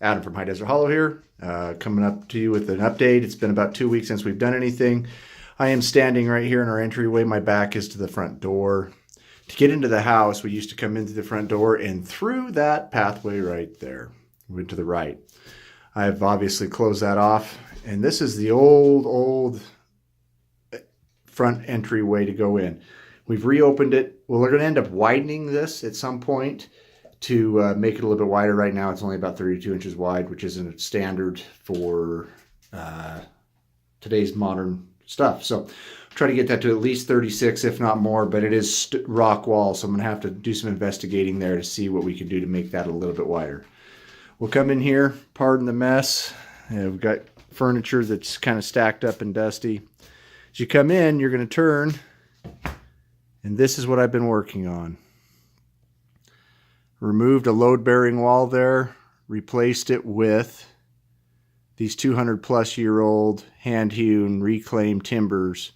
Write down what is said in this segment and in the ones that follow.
Adam from High Desert Hollow here, coming up to you with an update. It's been about 2 weeks since we've done anything. I am standing right here in our entryway. My back is to the front door. To get into the house, we used to come in through the front door and through that pathway right there, went to the right. I've obviously closed that off, and this is the old front entryway to go in. We've reopened it. Well, we're going to end up widening this at some point to make it a little bit wider. Right now it's only about 32 inches wide, which isn't standard for today's modern stuff. So try to get that to at least 36, if not more, but it is rock wall, so I'm going to have to do some investigating there to see what we can do to make that a little bit wider. We'll come in here, pardon the mess. We've got furniture that's kind of stacked up and dusty. As you come in, you're going to turn, and this is what I've been working on. Removed a load-bearing wall there, replaced it with these 200-plus-year-old hand-hewn reclaimed timbers.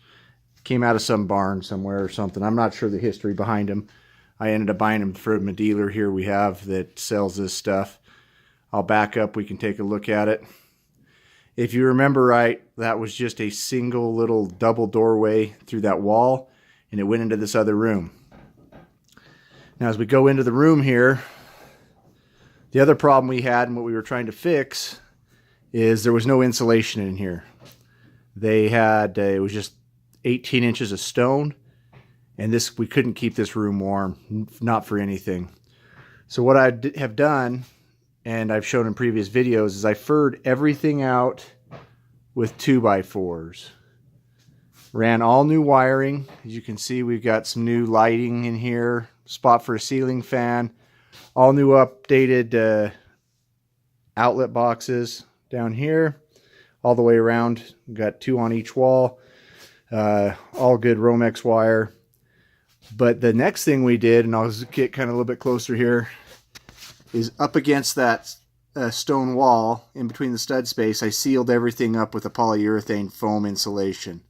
Came out of some barn somewhere or something. I'm not sure the history behind them. I ended up buying them from a dealer here we have that sells this stuff. I'll back up. We can take a look at it. If you remember right, that was just a single little double doorway through that wall, and it went into this other room. Now, as we go into the room here, the other problem we had and what we were trying to fix is there was no insulation in here. They had, it was just 18 inches of stone, and we couldn't keep this room warm, not for anything. So what I have done, and I've shown in previous videos, is I furred everything out with 2x4s. Ran all new wiring. As you can see, we've got some new lighting in here, spot for a ceiling fan, all new updated outlet boxes down here, all the way around. We've got 2 on each wall, all good Romex wire. But the next thing we did, and I'll get kind of a little bit closer here, is up against that stone wall in between the stud space, I sealed everything up with a polyurethane foam insulation.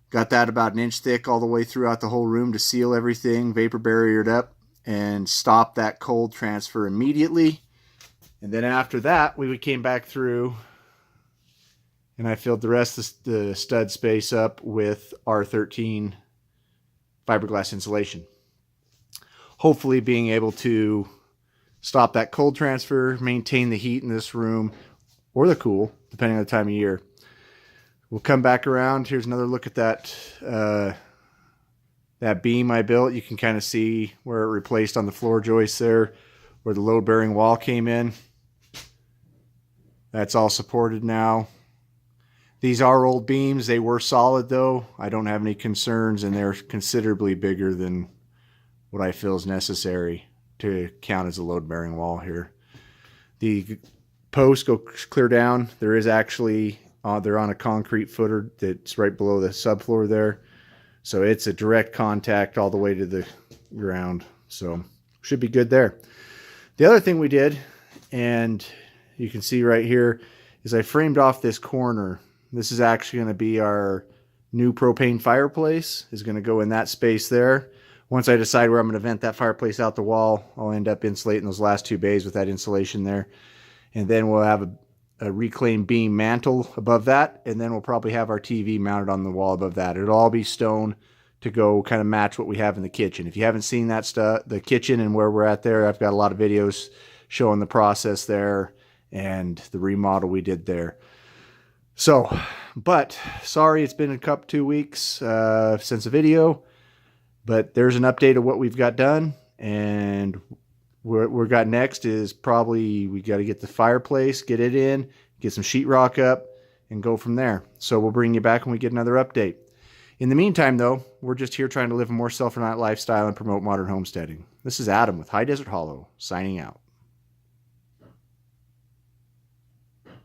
Got that about 1 inch thick all the way throughout the whole room to seal everything, vapor barriered up, and stop that cold transfer immediately. And then after that, we came back through, and I filled the rest of the stud space up with R13 fiberglass insulation. Hopefully being able to stop that cold transfer, maintain the heat in this room, or the cool, depending on the time of year. We'll come back around. Here's another look at that that beam I built. You can kind of see where it replaced on the floor joist there, where the load-bearing wall came in. That's all supported now. These are old beams. They were solid though. I don't have any concerns, and they're considerably bigger than what I feel is necessary to count as a load-bearing wall here. The posts go clear down. There is actually they're on a concrete footer that's right below the subfloor there. So it's a direct contact all the way to the ground. So should be good there. The other thing we did, and you can see right here, is I framed off this corner. This is actually going to be our new propane fireplace. Is going to go in that space there. Once I decide where I'm going to vent that fireplace out the wall, I'll end up insulating those last 2 bays with that insulation there. And then we'll have a reclaimed beam mantle above that, and then we'll probably have our TV mounted on the wall above that. It'll all be stone to go kind of match what we have in the kitchen. If you haven't seen that stuff, the kitchen and where we're at there, I've got a lot of videos showing the process there and the remodel we did there. So, but sorry it's been 2 weeks since a video, but there's an update of what we've got done, and what we've got next is probably we got to get the fireplace, get it in, get some sheetrock up, and go from there. So we'll bring you back when we get another update. In the meantime, though, we're just here trying to live a more self-reliant lifestyle and promote modern homesteading. This is Adam with High Desert Hollow, signing out.